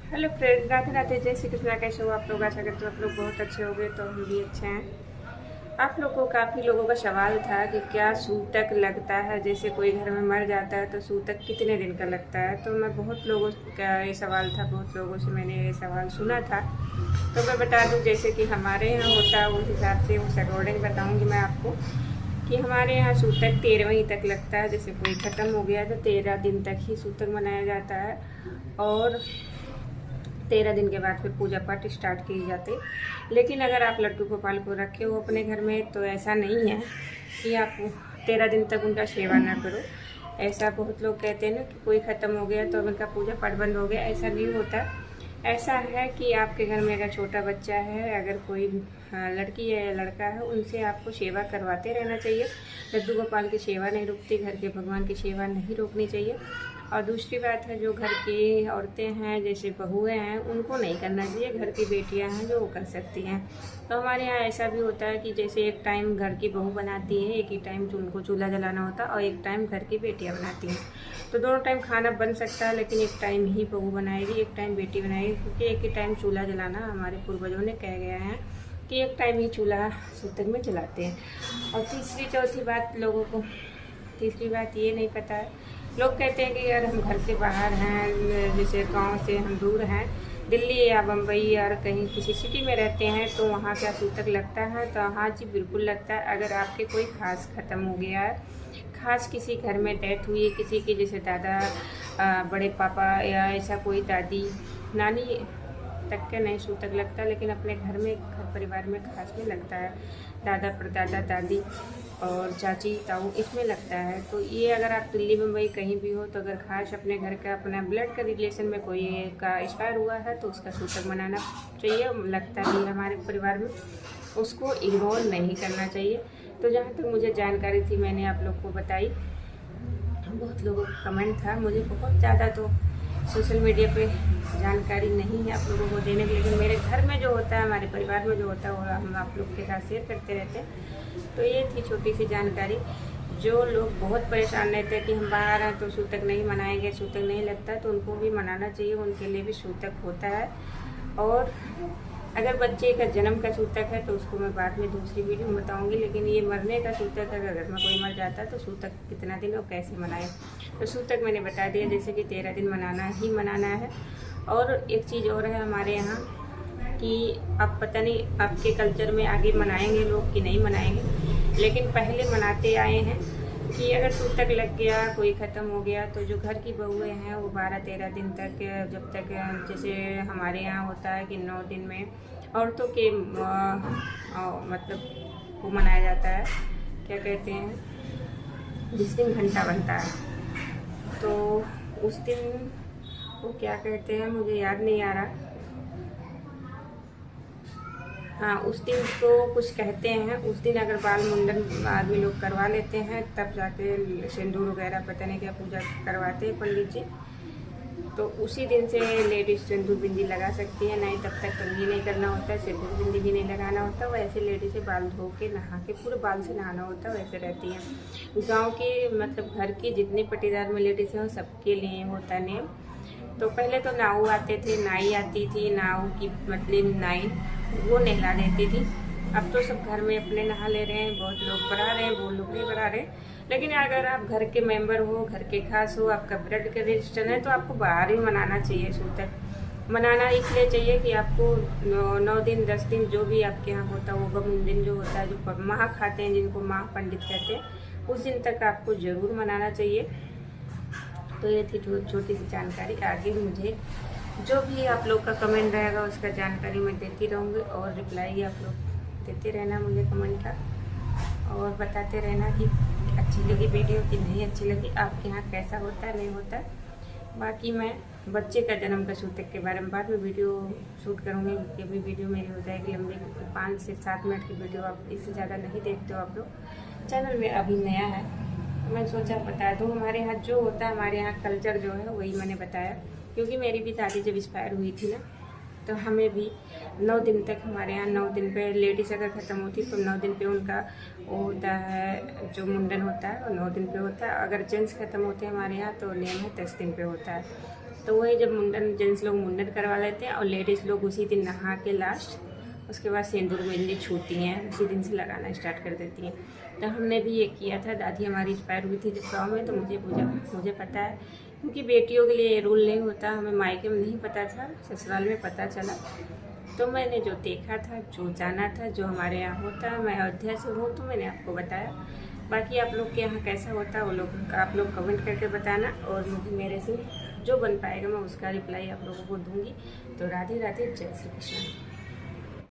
Hello friend, Radhe Radhe, जय श्री कृष्णा। कैसे हो आप लोग? आशा करते हो आप लोग बहुत अच्छे हो गए, तो हम भी अच्छे हैं। आप लोग को काफ़ी लोगों का सवाल था कि क्या सूतक लगता है, जैसे कोई घर में मर जाता है तो सूतक कितने दिन का लगता है। तो मैं बहुत लोगों का ये सवाल था, बहुत लोगों से मैंने ये सवाल सुना था। तो मैं बता दूं, जैसे कि हमारे यहाँ होता है उस हिसाब से, उस अकॉर्डिंग बताऊँगी मैं आपको कि हमारे यहाँ सूतक 13वीं तक लगता है। जैसे कोई ख़त्म हो गया तो 13 दिन तक ही सूतक मनाया जाता है, और 13 दिन के बाद फिर पूजा पाठ स्टार्ट की जाती। लेकिन अगर आप लड्डू गोपाल को रखे हो अपने घर में तो ऐसा नहीं है कि आप 13 दिन तक उनका सेवा ना करो। ऐसा बहुत लोग कहते हैं ना कि कोई ख़त्म हो गया तो उनका पूजा पाठ बंद हो गया। ऐसा नहीं होता। ऐसा है कि आपके घर में अगर छोटा बच्चा है, अगर कोई लड़की है या लड़का है, उनसे आपको सेवा करवाते रहना चाहिए। लड्डू गोपाल की सेवा नहीं रुकती, घर के भगवान की सेवा नहीं रोकनी चाहिए। और दूसरी बात है, जो घर की औरतें हैं, जैसे बहुएं हैं, उनको नहीं करना चाहिए। घर की बेटियां हैं जो वो कर सकती हैं। तो हमारे यहाँ ऐसा भी होता है कि जैसे एक टाइम घर की बहू बनाती है, एक ही टाइम उनको चूल्हा जलाना होता है, और एक टाइम घर की बेटियां बनाती हैं। तो दोनों टाइम खाना बन सकता है, लेकिन एक टाइम ही बहू बनाएगी, एक टाइम बेटी बनाएगी, क्योंकि एक ही टाइम चूल्हा जलाना हमारे पूर्वजों ने कह गया है कि एक टाइम ही चूल्हा सूतक में जलाते हैं। और तीसरी चौथी बात, लोगों को तीसरी बात ये नहीं पता है। लोग कहते हैं कि यार हम घर से बाहर हैं, जैसे गांव से हम दूर हैं, दिल्ली या बम्बई या कहीं किसी सिटी में रहते हैं, तो वहाँ क्या सूतक लगता है? तो हाँ जी, बिल्कुल लगता है। अगर आपके कोई खास ख़त्म हो गया है, खास किसी घर में डेथ हुई है किसी की, जैसे दादा, बड़े पापा, या ऐसा कोई दादी नानी तक के नहीं सूतक लगता, लेकिन अपने घर में, घर परिवार में खास में लगता है। दादा, परदादा, दादी और चाची, ताऊ, इसमें लगता है। तो ये अगर आप दिल्ली मुंबई कहीं भी हो, तो अगर खास अपने घर का, अपना ब्लड का रिलेशन में कोई का एक्सपायर हुआ है, तो उसका सूतक मनाना चाहिए। लगता भी है हमारे परिवार में, उसको इग्नोर नहीं करना चाहिए। तो जहाँ तक मुझे जानकारी थी मैंने आप लोग को बताई। बहुत लोगों का कमेंट था, मुझे बहुत ज़्यादा तो सोशल मीडिया पे जानकारी नहीं है आप लोगों को देने की, लेकिन मेरे घर में जो होता है, हमारे परिवार में जो होता है, वो हम आप लोग के साथ शेयर करते रहते हैं। तो ये थी छोटी सी जानकारी। जो लोग बहुत परेशान रहते हैं कि हम बाहर हैं तो सूतक नहीं मनाएंगे, सूतक नहीं लगता, तो उनको भी मनाना चाहिए, उनके लिए भी सूतक होता है। और अगर बच्चे का जन्म का सूतक है तो उसको मैं बाद में दूसरी वीडियो में बताऊंगी, लेकिन ये मरने का सूतक है, अगर घर में कोई मर जाता है तो सूतक कितना दिन और कैसे मनाए। तो सूतक मैंने बता दिया, जैसे कि 13 दिन मनाना ही मनाना है। और एक चीज़ और है हमारे यहाँ कि अब पता नहीं आपके कल्चर में आगे मनाएंगे लोग कि नहीं मनाएंगे, लेकिन पहले मनाते आए हैं कि अगर सूतक लग गया, कोई ख़त्म हो गया, तो जो घर की बहुएं हैं वो 12-13 दिन तक, जब तक, जैसे हमारे यहाँ होता है कि 9 दिन में औरतों के मतलब वो मनाया जाता है, क्या कहते हैं, जिस दिन घंटा बनता है, तो उस दिन वो क्या कहते हैं, मुझे याद नहीं आ रहा। हाँ, उस दिन तो कुछ कहते हैं। उस दिन अगर बाल मुंडन आदमी लोग करवा लेते हैं, तब जाके सिंदूर वगैरह पता नहीं क्या पूजा करवाते हैं पंडित जी, तो उसी दिन से लेडीज सिंदूर बिंदी लगा सकती है। नहीं, तब तक कंघी नहीं करना होता है, सिंदूर बिंदी भी नहीं लगाना होता। वैसे लेडीज से बाल धो के, नहा के, पूरे बाल से नहाना होता है, वैसे रहती हैं। गाँव की, मतलब घर की जितनी पटीदार में लेडीज हैं, सबके लिए होता है नियम। तो पहले तो नाऊ आते थे, नाई आती थी, नाऊ की मतलब नाई, वो नहला देती थी। अब तो सब घर में अपने नहा ले रहे हैं, बहुत लोग बढ़ा रहे हैं, वो लोग नहीं बढ़ा रहे। लेकिन अगर आप घर के मेंबर हो, घर के खास हो, आपका ब्लड का रजिस्टर है, तो आपको बाहर ही मनाना चाहिए सूतक। मनाना इसलिए चाहिए कि आपको 9 दिन 10 दिन जो भी आपके यहाँ होता है, वो गम दिन जो होता है, जो माह खाते हैं, जिनको माह पंडित कहते हैं, उस दिन तक आपको ज़रूर मनाना चाहिए। तो ये थी छोटी सी जानकारी। आगे मुझे जो भी आप लोग का कमेंट रहेगा उसका जानकारी मैं देती रहूँगी, और रिप्लाई आप लोग देते रहना मुझे कमेंट का, और बताते रहना कि अच्छी लगी वीडियो कि नहीं अच्छी लगी, आपके यहाँ कैसा होता है, नहीं होता है। बाकी मैं बच्चे का जन्म का सूतक के बारे में बाद में वीडियो शूट करूँगी, क्योंकि अभी वीडियो मेरी हो जाएगी लंबी, 5 से 7 मिनट की वीडियो, आप इससे ज़्यादा नहीं देखते हो आप लोग। चैनल मेरा अभी नया है, मैं सोचा बता दूँ। हमारे यहाँ जो होता है, हमारे यहाँ कल्चर जो है, वही मैंने बताया। क्योंकि मेरी भी दादी जब एक्सपायर हुई थी ना, तो हमें भी 9 दिन तक, हमारे यहाँ 9 दिन पे लेडीज़ अगर ख़त्म होती तो 9 दिन पे उनका वो होता है, जो मुंडन होता है वो 9 दिन पे होता है। अगर जेंट्स ख़त्म होते हैं हमारे यहाँ तो नियम है 10 दिन पे होता है। तो वही जब मुंडन जेंट्स लोग मुंडन करवा लेते हैं और लेडीज़ लोग उसी दिन नहा के लास्ट उसके बाद सिंदूर मेहंदी छूती हैं, उसी दिन से लगाना स्टार्ट कर देती हैं। तो हमने भी ये किया था। दादी हमारी एक्सपायर हुई थी जब गाँव में, तो मुझे पता है, क्योंकि बेटियों के लिए ये रूल नहीं होता। हमें मायके में नहीं पता था, ससुराल में पता चला। तो मैंने जो देखा था, जो जाना था, जो हमारे यहाँ होता है, मैं अयोध्या से हूँ तो मैंने आपको बताया। बाकी आप लोग के यहाँ कैसा होता है वो लोग आप लोग कमेंट करके बताना, और मुझे मेरे से जो बन पाएगा मैं उसका रिप्लाई आप लोगों को दूँगी। तो राधे राधे, जय श्री कृष्ण।